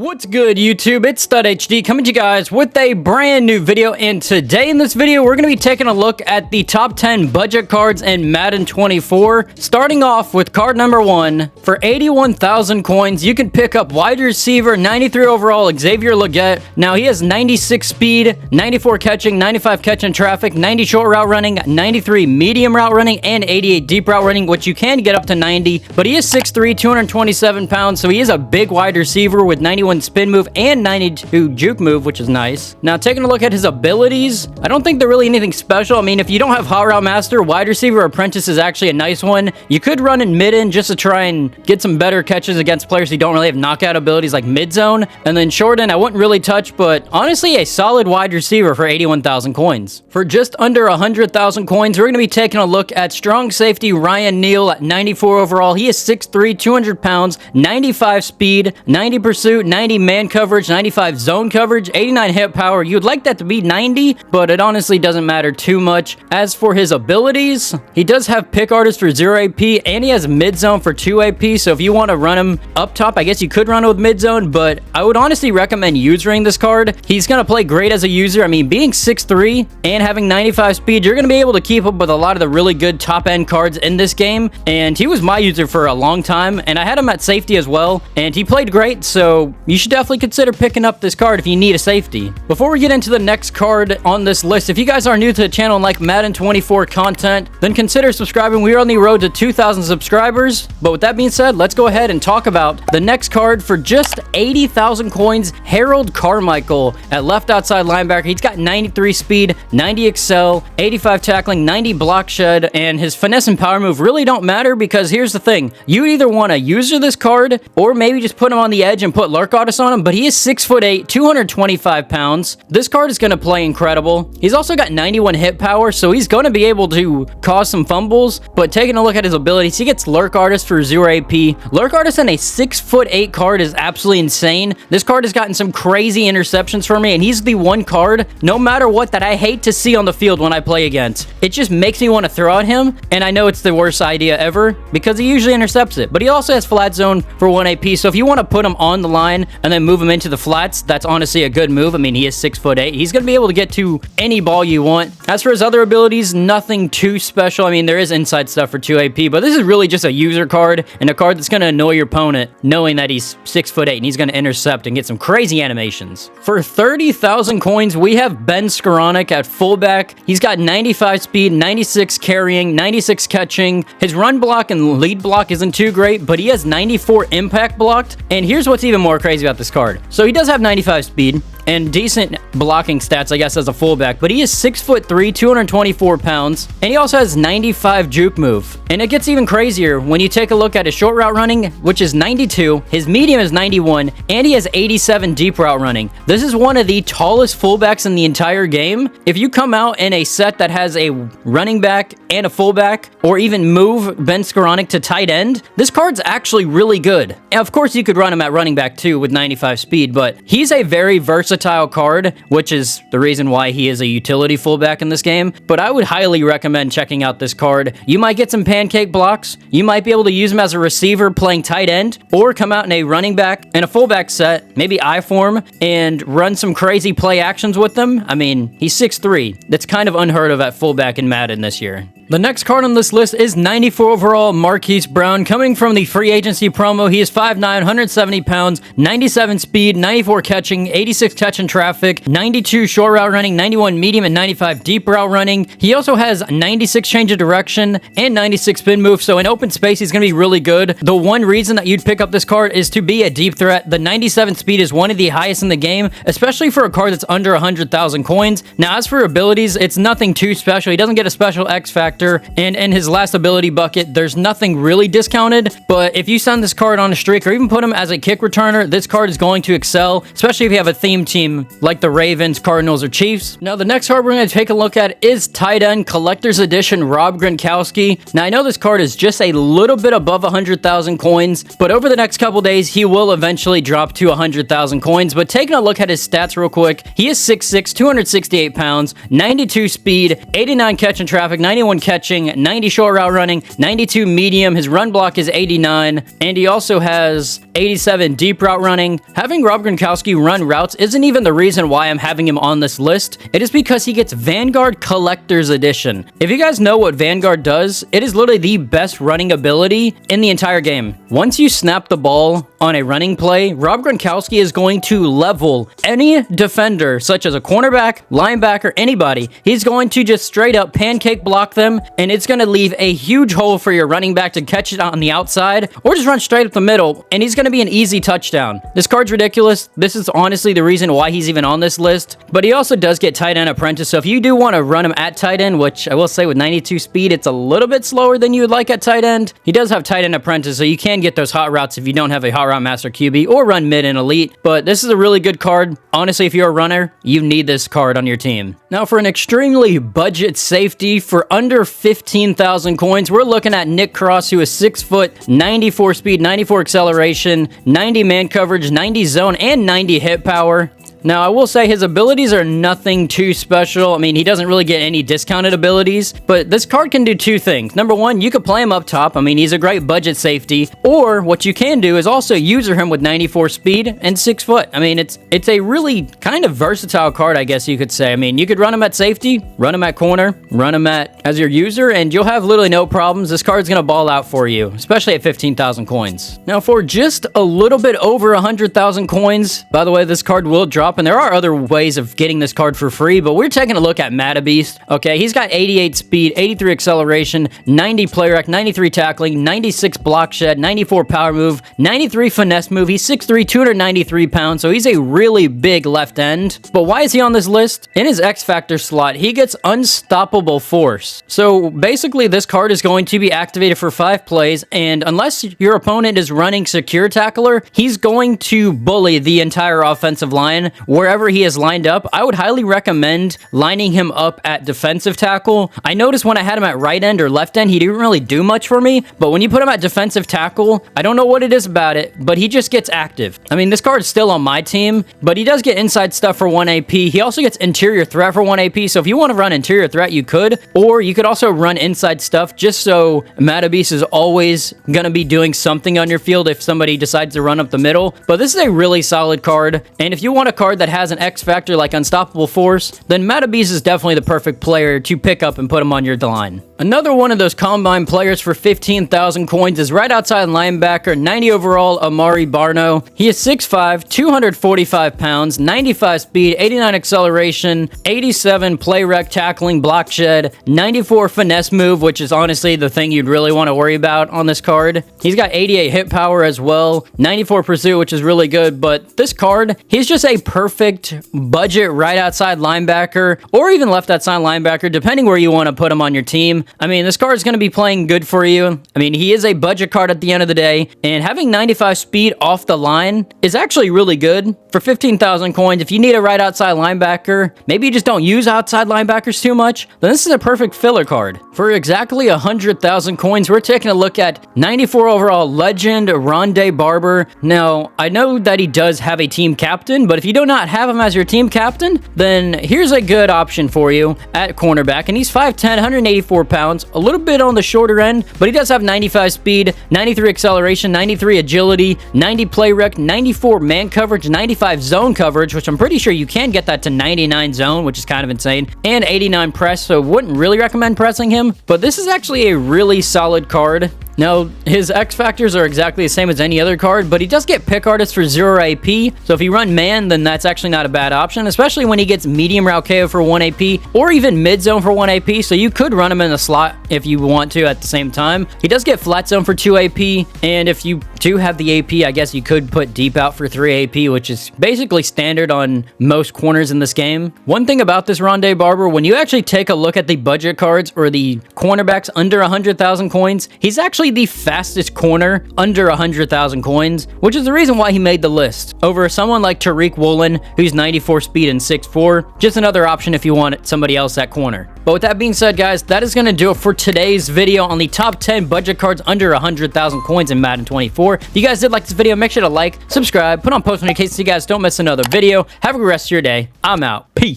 What's good, YouTube? It's Stud HD coming to you guys with a brand new video, and today in this video we're going to be taking a look at the top 10 budget cards in Madden 24. Starting off with card number 1. For 81,000 coins, you can pick up wide receiver, 93 overall, Xavier Legette. Now he has 96 speed, 94 catching, 95 catching traffic, 90 short route running, 93 medium route running, and 88 deep route running, which you can get up to 90. But he is 6'3", 227 pounds, so he is a big wide receiver with 91 spin move and 92 juke move, which is nice. Now, taking a look at his abilities, I don't think they're really anything special. I mean, if you don't have Hot Route Master, wide receiver apprentice is actually a nice one. You could run in mid-end just to try and get some better catches against players who don't really have knockout abilities like mid-zone. And then short end, I wouldn't really touch, but honestly, a solid wide receiver for 81,000 coins. For just under 100,000 coins, we're going to be taking a look at strong safety Ryan Neal at 94 overall. He is 6'3", 200 pounds, 95 speed, 90 pursuit, 90 man coverage, 95 zone coverage, 89 hit power. You'd like that to be 90, but it honestly doesn't matter too much. As for his abilities, he does have pick artist for 0 AP, and he has mid zone for 2 AP, so if you want to run him up top, I guess you could run it with mid zone, but I would honestly recommend usering this card. He's going to play great as a user. I mean, being 6'3" and having 95 speed, you're going to be able to keep up with a lot of the really good top end cards in this game, and he was my user for a long time, and I had him at safety as well, and he played great, so you should definitely consider picking up this card if you need a safety. Before we get into the next card on this list, if you guys are new to the channel and like Madden 24 content, then consider subscribing. We are on the road to 2,000 subscribers. But with that being said, let's go ahead and talk about the next card. For just 80,000 coins, Harold Carmichael at left outside linebacker. He's got 93 speed, 90 excel, 85 tackling, 90 block shed, and his finesse and power move really don't matter, because here's the thing. You either want to user this card or maybe just put him on the edge and put Lurk Artist on him, but he is 6'8", 225 pounds. This card is going to play incredible. He's also got 91 hit power, so he's going to be able to cause some fumbles, but taking a look at his abilities, he gets Lurk Artist for 0 AP. Lurk Artist in a 6'8" card is absolutely insane. This card has gotten some crazy interceptions for me, and he's the one card, no matter what, that I hate to see on the field when I play against. It just makes me want to throw at him, and I know it's the worst idea ever, because he usually intercepts it, but he also has flat zone for 1 AP, so if you want to put him on the line and then move him into the flats, that's honestly a good move. I mean, he is 6'8". He's going to be able to get to any ball you want. As for his other abilities, nothing too special. I mean, there is inside stuff for 2 AP, but this is really just a user card and a card that's going to annoy your opponent, knowing that he's 6'8" and he's going to intercept and get some crazy animations. For 30,000 coins, we have Ben Skoranek at fullback. He's got 95 speed, 96 carrying, 96 catching. His run block and lead block isn't too great, but he has 94 impact blocked. And here's what's even more crazy about this card. So he does have 95 speed and decent blocking stats, I guess, as a fullback, but he is 6'3", 224 pounds, and he also has 95 juke move. And it gets even crazier when you take a look at his short route running, which is 92, his medium is 91, and he has 87 deep route running. This is one of the tallest fullbacks in the entire game. If you come out in a set that has a running back and a fullback, or even move Ben Skoranek to tight end, this card's actually really good. And of course, you could run him at running back too with 95 speed, but he's a very versatile card, which is the reason why he is a utility fullback in this game. But I would highly recommend checking out this card. You might get some pancake blocks. You might be able to use him as a receiver playing tight end, or come out in a running back and a fullback set, maybe I form, and run some crazy play actions with them. I mean, he's 6'3". That's kind of unheard of at fullback in Madden this year. The next card on this list is 94 overall Marquise Brown, coming from the free agency promo. He is 5'9", 170 pounds, 97 speed, 94 catching, 86 catching traffic, 92 short route running, 91 medium, and 95 deep route running. He also has 96 change of direction and 96 spin move, so in open space, he's going to be really good. The one reason that you'd pick up this card is to be a deep threat. The 97 speed is one of the highest in the game, especially for a card that's under 100,000 coins. Now, as for abilities, it's nothing too special. He doesn't get a special X factor, and in his last ability bucket, there's nothing really discounted, but if you send this card on a streak or even put him as a kick returner, this card is going to excel, especially if you have a theme team like the Ravens, Cardinals, or Chiefs. Now, the next card we're going to take a look at is tight end collector's edition Rob Gronkowski. Now, I know this card is just a little bit above 100,000 coins, but over the next couple days, he will eventually drop to 100,000 coins. But taking a look at his stats real quick, he is 6'6", 268 pounds, 92 speed, 89 catch and traffic, 91 catching, 90 short route running, 92 medium. His run block is 89, and he also has 87 deep route running. Having Rob Gronkowski run routes isn't even the reason why I'm having him on this list. It is because he gets Vanguard Collector's Edition. If you guys know what Vanguard does, it is literally the best running ability in the entire game. Once you snap the ball on a running play, Rob Gronkowski is going to level any defender, such as a cornerback, linebacker, anybody. He's going to just straight up pancake block them, and it's going to leave a huge hole for your running back to catch it on the outside, or just run straight up the middle, and he's going to be an easy touchdown. This card's ridiculous. This is honestly the reason why he's even on this list, but he also does get tight end apprentice, so if you do want to run him at tight end, which I will say with 92 speed, it's a little bit slower than you would like at tight end, he does have tight end apprentice, so you can get those hot routes if you don't have a hot route master QB, or run mid and elite, but this is a really good card. Honestly, if you're a runner, you need this card on your team. Now, for an extremely budget safety, for under 15,000 coins, we're looking at Nick Cross, who is 6 foot, 94 speed, 94 acceleration, 90 man coverage, 90 zone, and 90 hit power. Now, I will say his abilities are nothing too special. I mean, he doesn't really get any discounted abilities, but this card can do two things. Number one, you could play him up top. I mean, he's a great budget safety. Or what you can do is also user him with 94 speed and 6 foot. I mean, it's a really kind of versatile card, I guess you could say. I mean, you could run him at safety, run him at corner, run him as your user, and you'll have literally no problems. This card's going to ball out for you, especially at 15,000 coins. Now, for just a little bit over 100,000 coins, by the way, this card will drop, and there are other ways of getting this card for free, but we're taking a look at Madden. Okay, he's got 88 speed, 83 acceleration, 90 play rec, 93 tackling, 96 block shed, 94 power move, 93 finesse move. He's 6'3", 293 pounds, so he's a really big left end. But why is he on this list? In his X Factor slot, he gets unstoppable force. So basically, this card is going to be activated for 5 plays, and unless your opponent is running secure tackler, he's going to bully the entire offensive line wherever he is lined up. I would highly recommend lining him up at defensive tackle. I noticed when I had him at right end or left end, he didn't really do much for me, but when you put him at defensive tackle, I don't know what it is about it, but he just gets active. I mean, this card is still on my team, but he does get inside stuff for 1 AP. He also gets interior threat for 1 AP, so if you want to run interior threat, you could, or you could also run inside stuff, just so Madden is always going to be doing something on your field if somebody decides to run up the middle. But this is a really solid card, and if you want a card that has an X factor like unstoppable force, then Madden is definitely the perfect player to pick up and put him on your line. Another one of those combine players for 15,000 coins is right outside linebacker, 90 overall, Amari Barno. He is 6'5", 245 pounds, 95 speed, 89 acceleration, 87 play rec, tackling, block shed, 94 finesse move, which is honestly the thing you'd really want to worry about on this card. He's got 88 hit power as well, 94 pursuit, which is really good, but this card, he's just a perfect budget right outside linebacker, or even left outside linebacker, depending where you want to put him on your team. I mean, this card is going to be playing good for you. I mean, he is a budget card at the end of the day, and having 95 speed off the line is actually really good. For 15,000 coins, if you need a right outside linebacker, maybe you just don't use outside linebackers too much, then this is a perfect filler card. For exactly 100,000 coins, we're taking a look at 94 overall legend Rondé Barber. Now, I know that he does have a team captain, but if you do not have him as your team captain, then here's a good option for you at cornerback, and he's 5'10", 184 pounds, a little bit on the shorter end, but he does have 95 speed, 93 acceleration, 93 agility, 90 play rec, 94 man coverage, 95 zone coverage, which I'm pretty sure you can get that to 99 zone, which is kind of insane, and 89 press, so wouldn't really recommend pressing him, but this is actually a really solid card. Now, his X factors are exactly the same as any other card, but he does get pick artist for 0 AP, so if you run man, then that's actually not a bad option, especially when he gets medium route KO for 1 AP, or even mid zone for 1 AP, so you could run him in the slot if you want to at the same time. He does get flat zone for 2 AP, and if you do have the AP, I guess you could put deep out for 3 AP, which is basically standard on most corners in this game. One thing about this Rondé Barber, when you actually take a look at the budget cards or the cornerbacks under 100,000 coins, he's actually the fastest corner under 100,000 coins, which is the reason why he made the list over someone like Tariq Woolen, who's 94 speed and 6'4". Just another option if you want somebody else at corner. But with that being said, guys, that is going to do it for today's video on the top 10 budget cards under 100,000 coins in Madden 24. If you guys did like this video, make sure to like, subscribe, put on post notifications so you guys don't miss another video. Have a good rest of your day. I'm out. Peace.